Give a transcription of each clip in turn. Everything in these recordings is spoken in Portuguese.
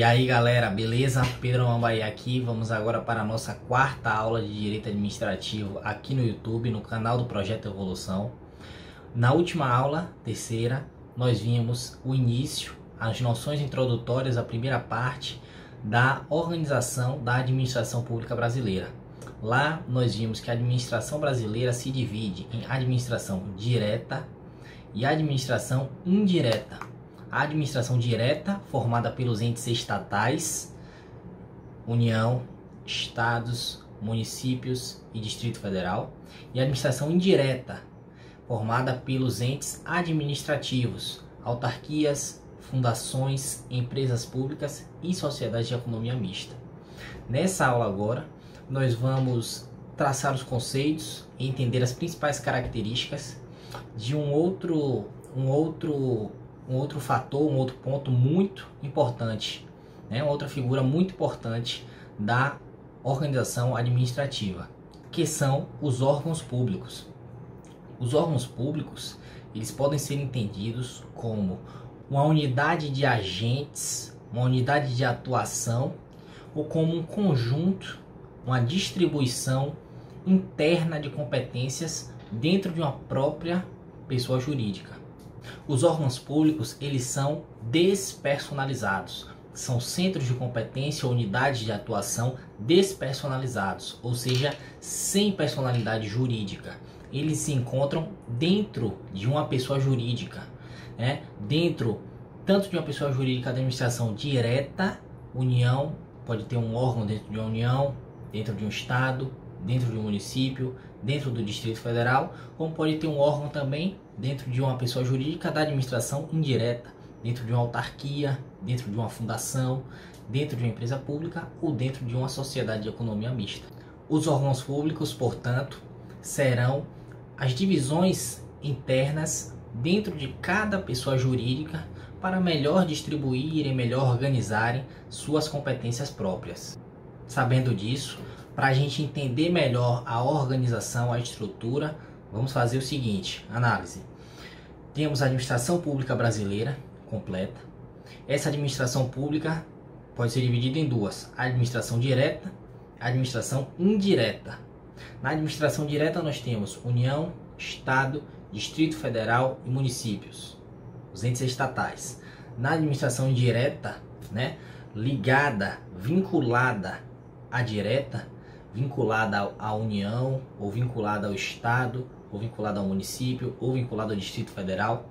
aí galera, beleza? Pedro Mambaí aqui, vamos agora para a nossa quarta aula de Direito Administrativo aqui no YouTube, no canal do Projeto Evolução. Na última aula, terceira, nós vimos o início, as noções introdutórias, a primeira parte da organização da administração pública brasileira. Lá nós vimos que a administração brasileira se divide em administração direta e administração indireta. A administração direta, formada pelos entes estatais, União, Estados, municípios e Distrito Federal. E a administração indireta, formada pelos entes administrativos, autarquias, fundações, empresas públicas e sociedades de economia mista. Nessa aula agora, nós vamos traçar os conceitos e entender as principais características de um outro fator, um outro ponto muito importante, né? Outra figura muito importante da organização administrativa, que são os órgãos públicos. Os órgãos públicos, eles podem ser entendidos como uma unidade de agentes, uma unidade de atuação, ou como um conjunto, uma distribuição interna de competências dentro de uma própria pessoa jurídica. Os órgãos públicos, eles são despersonalizados. São centros de competência ou unidades de atuação despersonalizados, ou seja, sem personalidade jurídica. Eles se encontram dentro de uma pessoa jurídica, né? Dentro tanto de uma pessoa jurídica da administração direta, União, pode ter um órgão dentro de uma União, dentro de um Estado, dentro de um município, dentro do Distrito Federal, como pode ter um órgão também dentro de uma pessoa jurídica da administração indireta, dentro de uma autarquia, dentro de uma fundação, dentro de uma empresa pública ou dentro de uma sociedade de economia mista. Os órgãos públicos, portanto, serão as divisões internas dentro de cada pessoa jurídica para melhor distribuir e melhor organizarem suas competências próprias. Sabendo disso, para a gente entender melhor a organização, a estrutura, vamos fazer o seguinte, análise. Temos a administração pública brasileira completa. Essa administração pública pode ser dividida em duas, a administração direta e a administração indireta. Na administração direta nós temos União, Estado, Distrito Federal e municípios, os entes estatais. Na administração indireta, né, ligada, vinculada à direta, vinculada à União, ou vinculada ao Estado, ou vinculada ao município, ou vinculada ao Distrito Federal.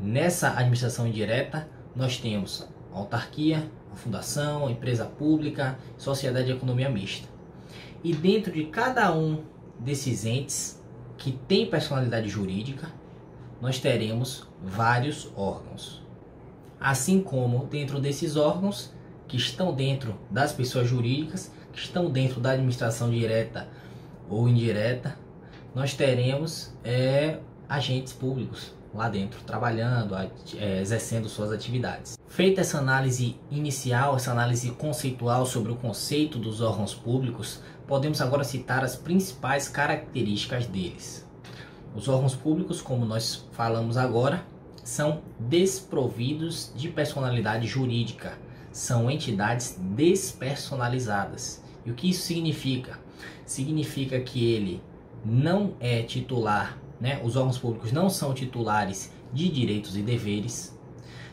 Nessa administração indireta, nós temos a autarquia, a fundação, a empresa pública, sociedade de economia mista. E dentro de cada um desses entes que tem personalidade jurídica, nós teremos vários órgãos. Assim como dentro desses órgãos, que estão dentro das pessoas jurídicas, que estão dentro da administração direta ou indireta, nós teremos agentes públicos lá dentro, trabalhando, exercendo suas atividades. Feita essa análise inicial, essa análise conceitual sobre o conceito dos órgãos públicos, podemos agora citar as principais características deles. Os órgãos públicos, como nós falamos agora, são desprovidos de personalidade jurídica, são entidades despersonalizadas. E o que isso significa? Significa que ele não é titular, né? Os órgãos públicos não são titulares de direitos e deveres.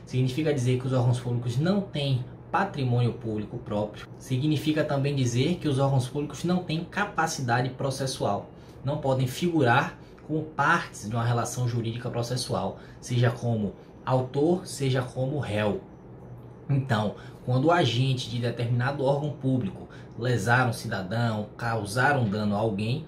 Significa dizer que os órgãos públicos não têm patrimônio público próprio. Significa também dizer que os órgãos públicos não têm capacidade processual, não podem figurar como partes de uma relação jurídica processual, seja como autor, seja como réu. Então, quando o agente de determinado órgão público lesar um cidadão, causar um dano a alguém,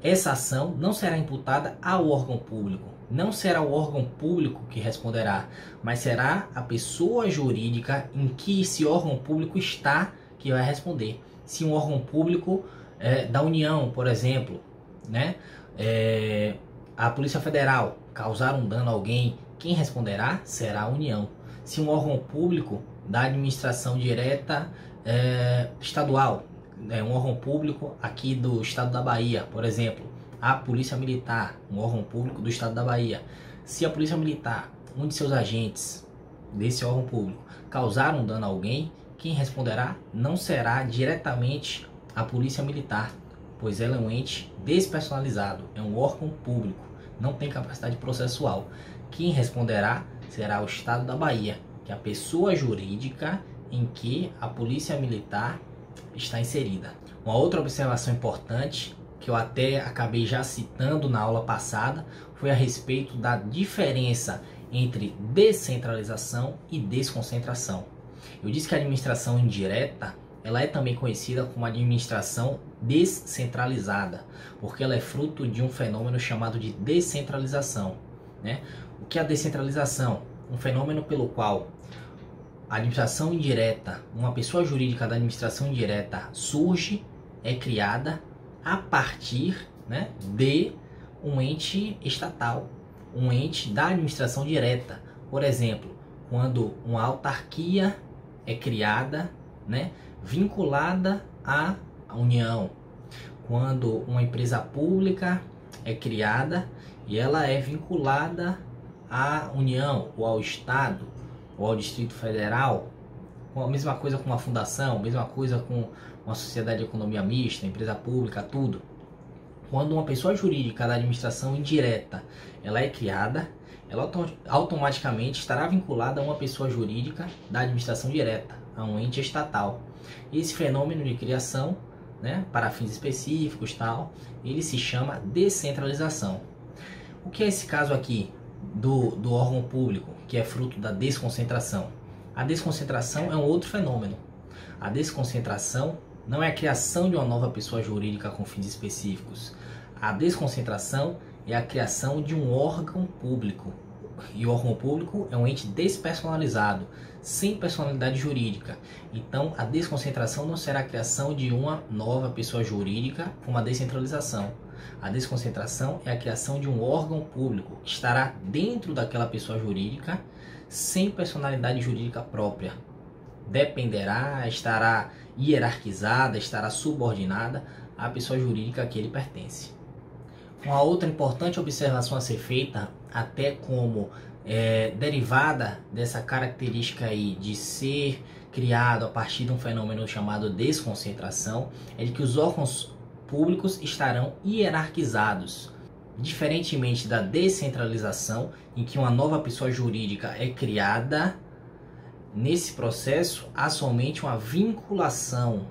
essa ação não será imputada ao órgão público. Não será o órgão público que responderá, mas será a pessoa jurídica em que esse órgão público está que vai responder. Se um órgão público da União, por exemplo, né, a Polícia Federal causar um dano a alguém, quem responderá será a União. Se um órgão público da administração direta estadual, um órgão público aqui do estado da Bahia, por exemplo, a Polícia Militar, um órgão público do estado da Bahia, se a Polícia Militar, um de seus agentes desse órgão público, causar um dano a alguém, quem responderá não será diretamente a Polícia Militar, pois ela é um ente despersonalizado, é um órgão público, não tem capacidade processual. Quem responderá será o Estado da Bahia, que é a pessoa jurídica em que a Polícia Militar está inserida. Uma outra observação importante, que eu até acabei já citando na aula passada, foi a respeito da diferença entre descentralização e desconcentração. Eu disse que a administração indireta, ela é também conhecida como administração descentralizada, porque ela é fruto de um fenômeno chamado de descentralização, né? O que é a descentralização? Um fenômeno pelo qual a administração indireta, uma pessoa jurídica da administração indireta surge, é criada a partir, né, de um ente estatal, um ente da administração direta. Por exemplo, quando uma autarquia é criada, né, vinculada à União, quando uma empresa pública é criada e ela é vinculada à União ou ao Estado ou ao Distrito Federal, a mesma coisa com uma fundação, a mesma coisa com uma sociedade de economia mista, empresa pública, tudo. Quando uma pessoa jurídica da administração indireta ela é criada, ela automaticamente estará vinculada a uma pessoa jurídica da administração direta, a um ente estatal. E esse fenômeno de criação, né, para fins específicos, tal, ele se chama descentralização. O que é esse caso aqui do órgão público, que é fruto da desconcentração? A desconcentração é um outro fenômeno. A desconcentração não é a criação de uma nova pessoa jurídica com fins específicos. A desconcentração é a criação de um órgão público. E o órgão público é um ente despersonalizado, sem personalidade jurídica. Então, a desconcentração não será a criação de uma nova pessoa jurídica como a descentralização. A desconcentração é a criação de um órgão público que estará dentro daquela pessoa jurídica, sem personalidade jurídica própria. Dependerá, estará hierarquizada, estará subordinada à pessoa jurídica a que ele pertence. Uma outra importante observação a ser feita, até como derivada dessa característica aí de ser criado a partir de um fenômeno chamado desconcentração, é de que os órgãos públicos estarão hierarquizados. Diferentemente da descentralização, em que uma nova pessoa jurídica é criada, nesse processo há somente uma vinculação,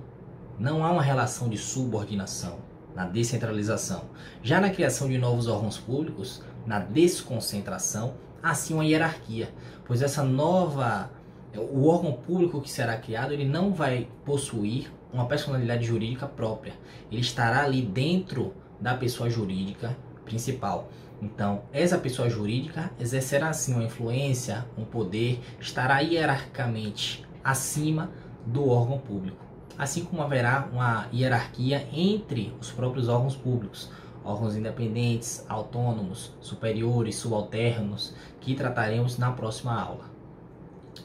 não há uma relação de subordinação na descentralização. Já na criação de novos órgãos públicos, na desconcentração, há sim uma hierarquia, pois o órgão público que será criado, ele não vai possuir uma personalidade jurídica própria, ele estará ali dentro da pessoa jurídica principal. Então, essa pessoa jurídica exercerá sim uma influência, um poder, estará hierarquicamente acima do órgão público. Assim como haverá uma hierarquia entre os próprios órgãos públicos, órgãos independentes, autônomos, superiores, subalternos, que trataremos na próxima aula.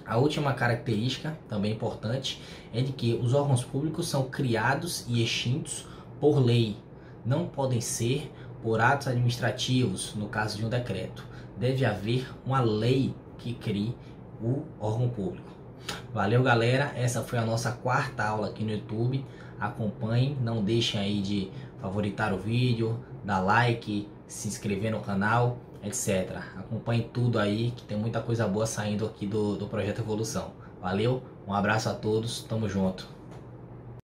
A última característica, também importante, é de que os órgãos públicos são criados e extintos por lei, não podem ser por atos administrativos, no caso de um decreto. Deve haver uma lei que crie o órgão público. Valeu, galera, essa foi a nossa quarta aula aqui no YouTube. Acompanhem, não deixem aí de favoritar o vídeo, dar like, se inscrever no canal, etc. Acompanhem tudo aí, que tem muita coisa boa saindo aqui do Projeto Evolução. Valeu, um abraço a todos, tamo junto.